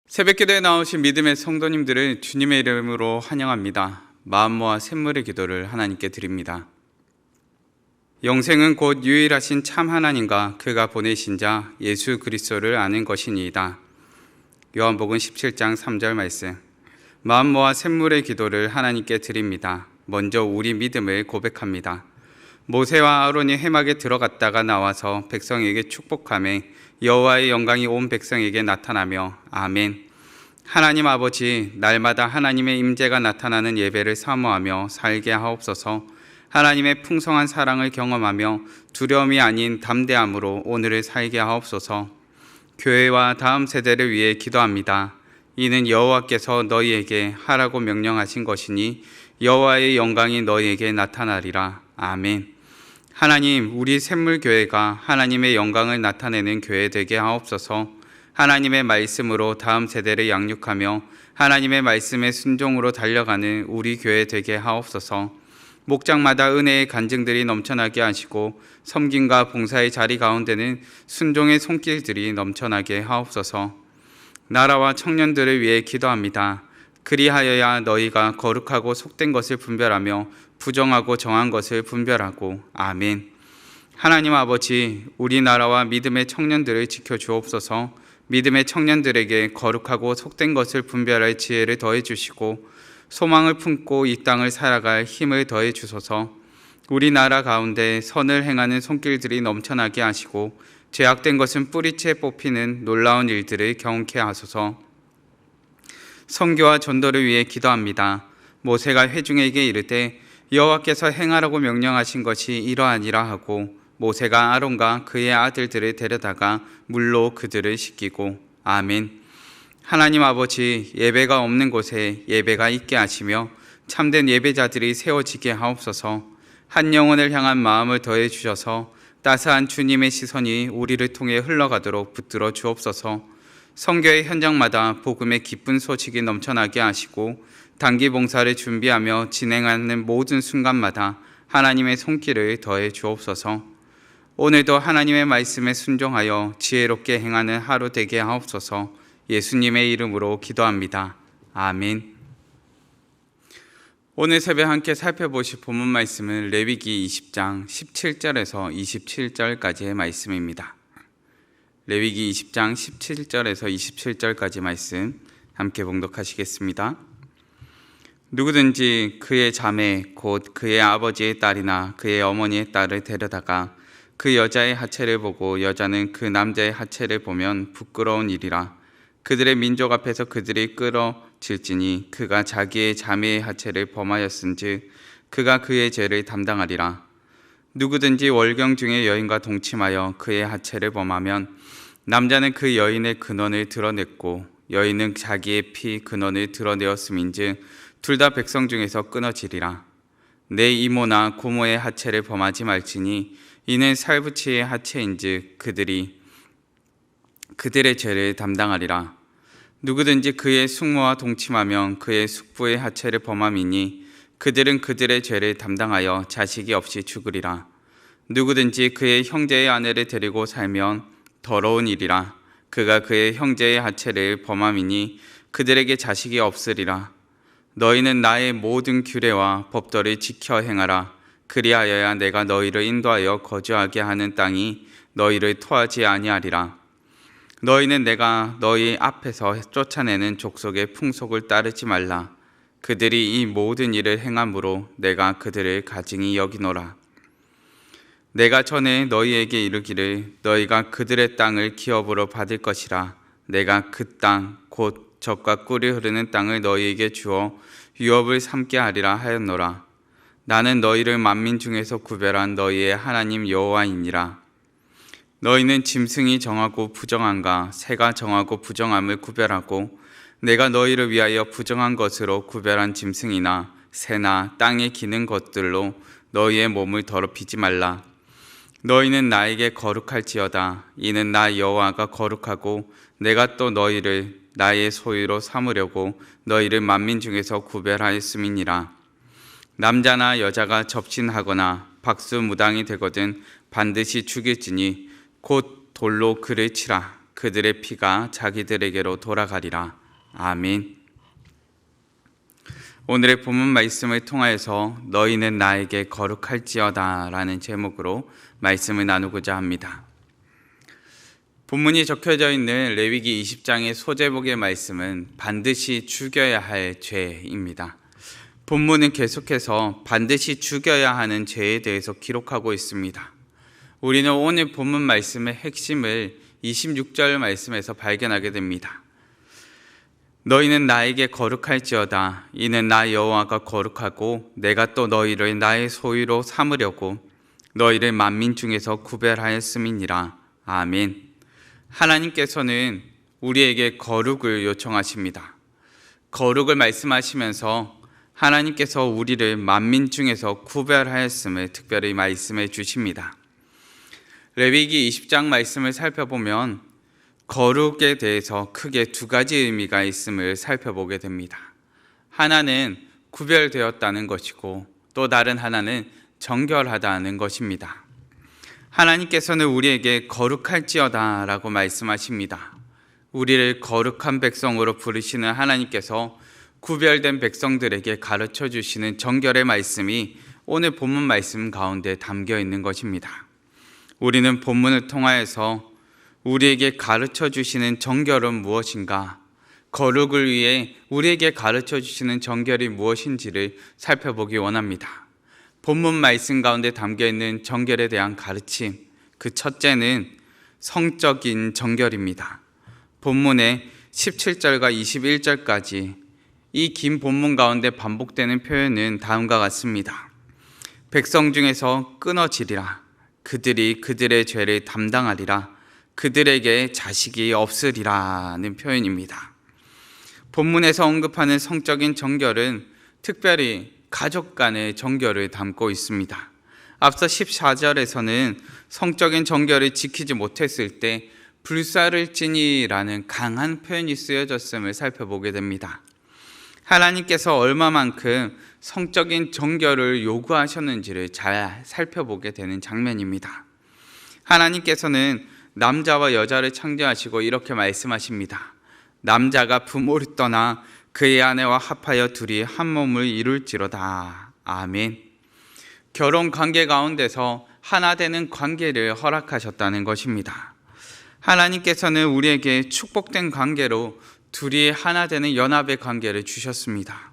새벽기도에 나오신 믿음의 성도님들을 주님의 이름으로 환영합니다. 마음 모아 샘물의 기도를 하나님께 드립니다. 영생은 곧 유일하신 참 하나님과 그가 보내신 자 예수 그리스도를 아는 것이니이다. 요한복음 17장 3절 말씀. 마음 모아 샘물의 기도를 하나님께 드립니다. 먼저 우리 믿음을 고백합니다. 모세와 아론이 회막에 들어갔다가 나와서 백성에게 축복하며 여호와의 영광이 온 백성에게 나타나며 아멘. 하나님 아버지, 날마다 하나님의 임재가 나타나는 예배를 사모하며 살게 하옵소서. 하나님의 풍성한 사랑을 경험하며 두려움이 아닌 담대함으로 오늘을 살게 하옵소서. 교회와 다음 세대를 위해 기도합니다. 이는 여호와께서 너희에게 하라고 명령하신 것이니 여호와의 영광이 너희에게 나타나리라. 아멘. 하나님, 우리 샘물교회가 하나님의 영광을 나타내는 교회 되게 하옵소서. 하나님의 말씀으로 다음 세대를 양육하며 하나님의 말씀의 순종으로 달려가는 우리 교회 되게 하옵소서. 목장마다 은혜의 간증들이 넘쳐나게 하시고 섬김과 봉사의 자리 가운데는 순종의 손길들이 넘쳐나게 하옵소서. 나라와 청년들을 위해 기도합니다. 그리하여야 너희가 거룩하고 속된 것을 분별하며 부정하고 정한 것을 분별하고 아멘. 하나님 아버지, 우리나라와 믿음의 청년들을 지켜주옵소서. 믿음의 청년들에게 거룩하고 속된 것을 분별할 지혜를 더해 주시고 소망을 품고 이 땅을 살아갈 힘을 더해 주소서. 우리나라 가운데 선을 행하는 손길들이 넘쳐나게 하시고 죄악된 것은 뿌리채 뽑히는 놀라운 일들을 경험케 하소서. 선교와 전도를 위해 기도합니다. 모세가 회중에게 이르되 여호와께서 행하라고 명령하신 것이 이러하니라 하고 모세가 아론과 그의 아들들을 데려다가 물로 그들을 씻기고 아멘. 하나님 아버지, 예배가 없는 곳에 예배가 있게 하시며 참된 예배자들이 세워지게 하옵소서. 한 영혼을 향한 마음을 더해 주셔서 따스한 주님의 시선이 우리를 통해 흘러가도록 붙들어 주옵소서. 선교의 현장마다 복음의 기쁜 소식이 넘쳐나게 하시고 단기 봉사를 준비하며 진행하는 모든 순간마다 하나님의 손길을 더해 주옵소서. 오늘도 하나님의 말씀에 순종하여 지혜롭게 행하는 하루 되게 하옵소서. 예수님의 이름으로 기도합니다. 아멘. 오늘 새벽 함께 살펴보실 본문 말씀은 레위기 20장 17절에서 27절까지의 말씀입니다. 레위기 20장 17절에서 27절까지 말씀 함께 봉독하시겠습니다. 누구든지 그의 자매 곧 그의 아버지의 딸이나 그의 어머니의 딸을 데려다가 그 여자의 하체를 보고 여자는 그 남자의 하체를 보면 부끄러운 일이라. 그들의 민족 앞에서 그들이 끌어질지니 그가 자기의 자매의 하체를 범하였은즉 그가 그의 죄를 담당하리라. 누구든지 월경 중에 여인과 동침하여 그의 하체를 범하면 남자는 그 여인의 근원을 드러냈고 여인은 자기의 피 근원을 드러내었음인즉 둘 다 백성 중에서 끊어지리라. 내 이모나 고모의 하체를 범하지 말지니 이는 살부치의 하체인즉 그들이 그들의 죄를 담당하리라. 누구든지 그의 숙모와 동침하면 그의 숙부의 하체를 범함이니 그들은 그들의 죄를 담당하여 자식이 없이 죽으리라. 누구든지 그의 형제의 아내를 데리고 살면 더러운 일이라. 그가 그의 형제의 하체를 범함이니 그들에게 자식이 없으리라. 너희는 나의 모든 규례와 법도를 지켜 행하라. 그리하여야 내가 너희를 인도하여 거주하게 하는 땅이 너희를 토하지 아니하리라. 너희는 내가 너희 앞에서 쫓아내는 족속의 풍속을 따르지 말라. 그들이 이 모든 일을 행함으로 내가 그들을 가증히 여기노라. 내가 전에 너희에게 이르기를 너희가 그들의 땅을 기업으로 받을 것이라. 내가 그 땅 곧 젖과 꿀이 흐르는 땅을 너희에게 주어 유업을 삼게 하리라 하였노라. 나는 너희를 만민 중에서 구별한 너희의 하나님 여호와이니라. 너희는 짐승이 정하고 부정함과 새가 정하고 부정함을 구별하고 내가 너희를 위하여 부정한 것으로 구별한 짐승이나 새나 땅에 기는 것들로 너희의 몸을 더럽히지 말라. 너희는 나에게 거룩할지어다. 이는 나 여호와가 거룩하고 내가 또 너희를 나의 소유로 삼으려고 너희를 만민 중에서 구별하였음이니라. 남자나 여자가 접신하거나 박수무당이 되거든 반드시 죽일지니 곧 돌로 그를 치라. 그들의 피가 자기들에게로 돌아가리라. 아멘. 오늘의 본문 말씀을 통하여서 너희는 나에게 거룩할지어다 라는 제목으로 말씀을 나누고자 합니다. 본문이 적혀져 있는 레위기 20장의 소제목의 말씀은 반드시 죽여야 할 죄입니다. 본문은 계속해서 반드시 죽여야 하는 죄에 대해서 기록하고 있습니다. 우리는 오늘 본문 말씀의 핵심을 26절 말씀에서 발견하게 됩니다. 너희는 나에게 거룩할지어다. 이는 나 여호와가 거룩하고 내가 또 너희를 나의 소유로 삼으려고 너희를 만민 중에서 구별하였음이니라. 아멘. 하나님께서는 우리에게 거룩을 요청하십니다. 거룩을 말씀하시면서 하나님께서 우리를 만민 중에서 구별하였음을 특별히 말씀해 주십니다. 레위기 20장 말씀을 살펴보면 거룩에 대해서 크게 두 가지 의미가 있음을 살펴보게 됩니다. 하나는 구별되었다는 것이고 또 다른 하나는 정결하다는 것입니다. 하나님께서는 우리에게 거룩할지어다 라고 말씀하십니다. 우리를 거룩한 백성으로 부르시는 하나님께서 구별된 백성들에게 가르쳐 주시는 정결의 말씀이 오늘 본문 말씀 가운데 담겨 있는 것입니다. 우리는 본문을 통하여서 우리에게 가르쳐 주시는 정결은 무엇인가, 거룩을 위해 우리에게 가르쳐 주시는 정결이 무엇인지를 살펴보기 원합니다. 본문 말씀 가운데 담겨 있는 정결에 대한 가르침, 그 첫째는 성적인 정결입니다. 본문의 17절과 21절까지 이 긴 본문 가운데 반복되는 표현은 다음과 같습니다. 백성 중에서 끊어지리라. 그들이 그들의 죄를 담당하리라. 그들에게 자식이 없으리라는 표현입니다. 본문에서 언급하는 성적인 정결은 특별히 가족 간의 정결을 담고 있습니다. 앞서 14절에서는 성적인 정결을 지키지 못했을 때 불사를 지니라는 강한 표현이 쓰여졌음을 살펴보게 됩니다. 하나님께서 얼마만큼 성적인 정결을 요구하셨는지를 잘 살펴보게 되는 장면입니다. 하나님께서는 남자와 여자를 창조하시고 이렇게 말씀하십니다. 남자가 부모를 떠나 그의 아내와 합하여 둘이 한 몸을 이룰지로다. 아멘. 결혼 관계 가운데서 하나 되는 관계를 허락하셨다는 것입니다. 하나님께서는 우리에게 축복된 관계로 둘이 하나 되는 연합의 관계를 주셨습니다.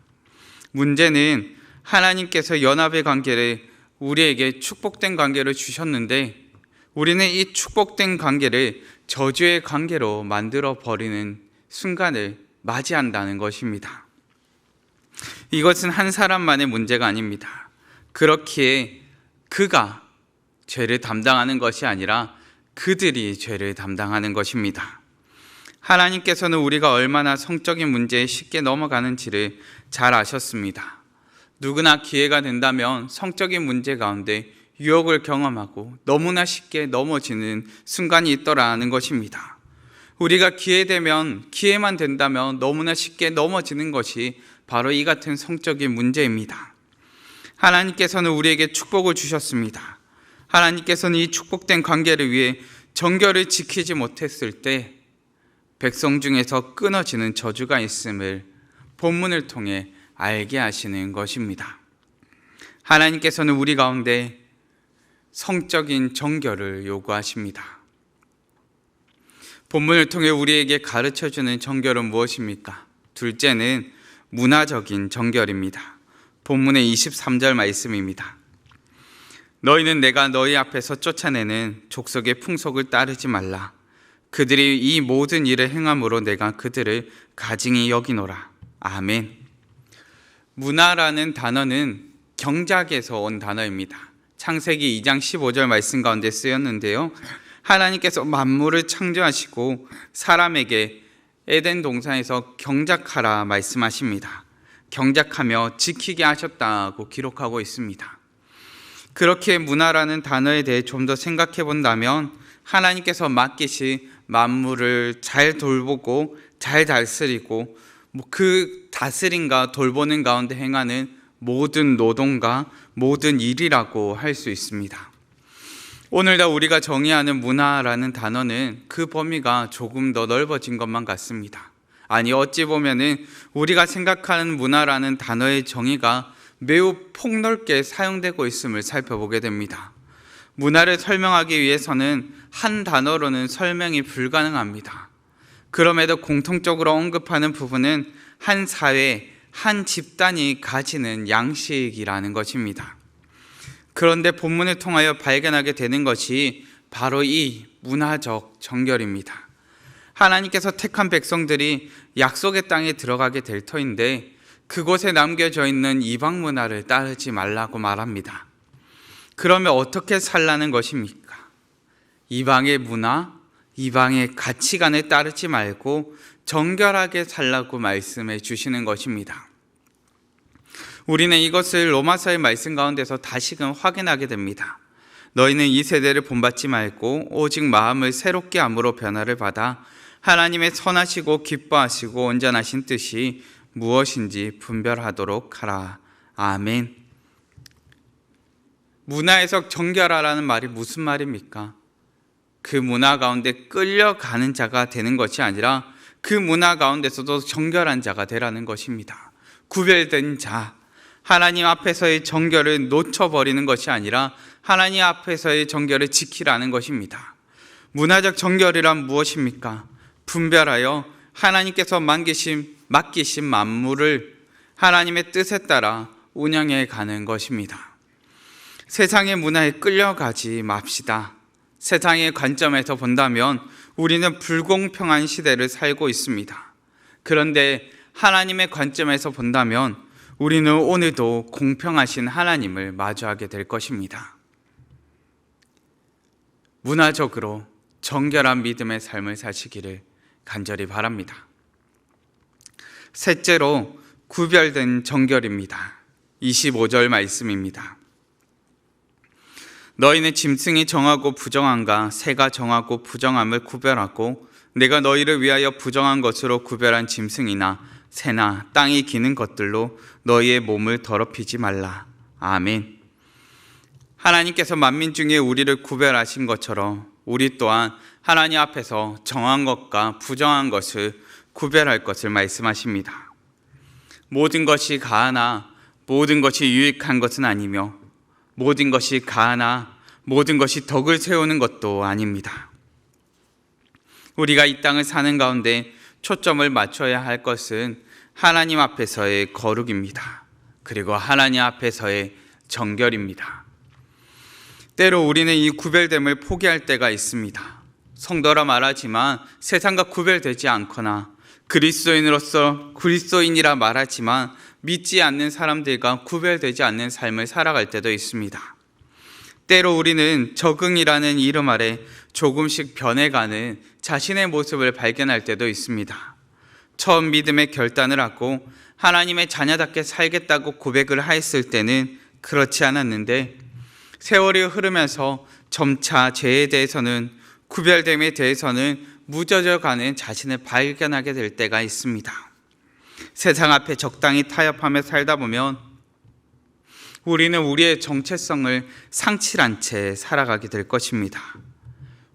문제는 하나님께서 연합의 관계를 우리에게 축복된 관계를 주셨는데 우리는 이 축복된 관계를 저주의 관계로 만들어 버리는 순간을 맞이한다는 것입니다. 이것은 한 사람만의 문제가 아닙니다. 그렇기에 그가 죄를 담당하는 것이 아니라 그들이 죄를 담당하는 것입니다. 하나님께서는 우리가 얼마나 성적인 문제에 쉽게 넘어가는지를 잘 아셨습니다. 누구나 기회가 된다면 성적인 문제 가운데 유혹을 경험하고 너무나 쉽게 넘어지는 순간이 있더라는 것입니다. 우리가 기회만 된다면 너무나 쉽게 넘어지는 것이 바로 이 같은 성적인 문제입니다. 하나님께서는 우리에게 축복을 주셨습니다. 하나님께서는 이 축복된 관계를 위해 정결을 지키지 못했을 때 백성 중에서 끊어지는 저주가 있음을 본문을 통해 알게 하시는 것입니다. 하나님께서는 우리 가운데 성적인 정결을 요구하십니다. 본문을 통해 우리에게 가르쳐주는 정결은 무엇입니까? 둘째는 문화적인 정결입니다. 본문의 23절 말씀입니다. 너희는 내가 너희 앞에서 쫓아내는 족속의 풍속을 따르지 말라. 그들이 이 모든 일을 행함으로 내가 그들을 가증히 여기노라. 아멘. 문화라는 단어는 경작에서 온 단어입니다. 창세기 2장 15절 말씀 가운데 쓰였는데요. 하나님께서 만물을 창조하시고 사람에게 에덴 동산에서 경작하라 말씀하십니다. 경작하며 지키게 하셨다고 기록하고 있습니다. 그렇게 문화라는 단어에 대해 좀 더 생각해 본다면 하나님께서 맡기신 만물을 잘 돌보고 잘 다스리고 그 다스림과 돌보는 가운데 행하는 모든 노동과 모든 일이라고 할 수 있습니다. 오늘날 우리가 정의하는 문화라는 단어는 그 범위가 조금 더 넓어진 것만 같습니다. 아니, 어찌 보면은 우리가 생각하는 문화라는 단어의 정의가 매우 폭넓게 사용되고 있음을 살펴보게 됩니다. 문화를 설명하기 위해서는 한 단어로는 설명이 불가능합니다. 그럼에도 공통적으로 언급하는 부분은 한 사회, 한 집단이 가지는 양식이라는 것입니다. 그런데 본문을 통하여 발견하게 되는 것이 바로 이 문화적 정결입니다. 하나님께서 택한 백성들이 약속의 땅에 들어가게 될 터인데 그곳에 남겨져 있는 이방 문화를 따르지 말라고 말합니다. 그러면 어떻게 살라는 것입니까? 이방의 문화, 이방의 가치관에 따르지 말고 정결하게 살라고 말씀해 주시는 것입니다. 우리는 이것을 로마서의 말씀 가운데서 다시금 확인하게 됩니다. 너희는 이 세대를 본받지 말고 오직 마음을 새롭게 함으로 변화를 받아 하나님의 선하시고 기뻐하시고 온전하신 뜻이 무엇인지 분별하도록 하라. 아멘. 문화에서 정결하라는 말이 무슨 말입니까? 그 문화 가운데 끌려가는 자가 되는 것이 아니라 그 문화 가운데서도 정결한 자가 되라는 것입니다. 구별된 자, 하나님 앞에서의 정결을 놓쳐버리는 것이 아니라 하나님 앞에서의 정결을 지키라는 것입니다. 문화적 정결이란 무엇입니까? 분별하여 하나님께서 맡기신 만물을 하나님의 뜻에 따라 운영해 가는 것입니다. 세상의 문화에 끌려가지 맙시다. 세상의 관점에서 본다면 우리는 불공평한 시대를 살고 있습니다. 그런데 하나님의 관점에서 본다면 우리는 오늘도 공평하신 하나님을 마주하게 될 것입니다. 문화적으로 정결한 믿음의 삶을 사시기를 간절히 바랍니다. 셋째로 구별된 정결입니다. 25절 말씀입니다. 너희는 짐승이 정하고 부정한가 새가 정하고 부정함을 구별하고 내가 너희를 위하여 부정한 것으로 구별한 짐승이나 새나 땅이 기는 것들로 너희의 몸을 더럽히지 말라. 아멘. 하나님께서 만민 중에 우리를 구별하신 것처럼 우리 또한 하나님 앞에서 정한 것과 부정한 것을 구별할 것을 말씀하십니다. 모든 것이 가하나 모든 것이 유익한 것은 아니며 모든 것이 가하나 모든 것이 덕을 세우는 것도 아닙니다. 우리가 이 땅을 사는 가운데 초점을 맞춰야 할 것은 하나님 앞에서의 거룩입니다. 그리고 하나님 앞에서의 정결입니다. 때로 우리는 이 구별됨을 포기할 때가 있습니다. 성도라 말하지만 세상과 구별되지 않거나 그리스도인이라 말하지만 믿지 않는 사람들과 구별되지 않는 삶을 살아갈 때도 있습니다. 때로 우리는 적응이라는 이름 아래 조금씩 변해가는 자신의 모습을 발견할 때도 있습니다. 처음 믿음의 결단을 하고 하나님의 자녀답게 살겠다고 고백을 하였을 때는 그렇지 않았는데 세월이 흐르면서 점차 죄에 대해서는 구별됨에 대해서는 무뎌져가는 자신을 발견하게 될 때가 있습니다. 세상 앞에 적당히 타협하며 살다 보면 우리는 우리의 정체성을 상실한 채 살아가게 될 것입니다.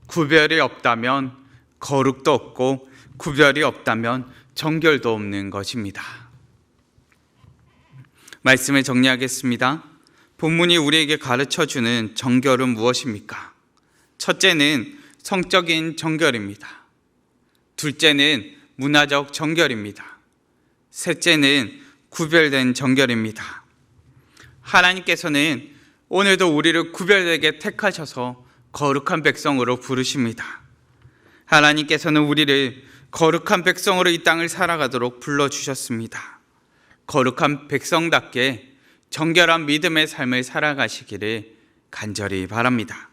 구별이 없다면 거룩도 없고 구별이 없다면 정결도 없는 것입니다. 말씀을 정리하겠습니다. 본문이 우리에게 가르쳐주는 정결은 무엇입니까? 첫째는 성적인 정결입니다. 둘째는 문화적 정결입니다. 셋째는 구별된 정결입니다. 하나님께서는 오늘도 우리를 구별되게 택하셔서 거룩한 백성으로 부르십니다. 하나님께서는 우리를 거룩한 백성으로 이 땅을 살아가도록 불러주셨습니다. 거룩한 백성답게 정결한 믿음의 삶을 살아가시기를 간절히 바랍니다.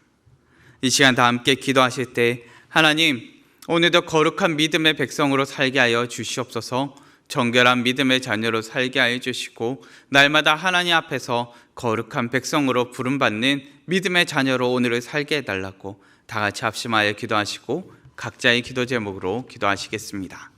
이 시간 다 함께 기도하실 때 하나님, 오늘도 거룩한 믿음의 백성으로 살게 하여 주시옵소서. 정결한 믿음의 자녀로 살게 하여 주시고 날마다 하나님 앞에서 거룩한 백성으로 부름받는 믿음의 자녀로 오늘을 살게 해달라고 다 같이 합심하여 기도하시고 각자의 기도 제목으로 기도하시겠습니다.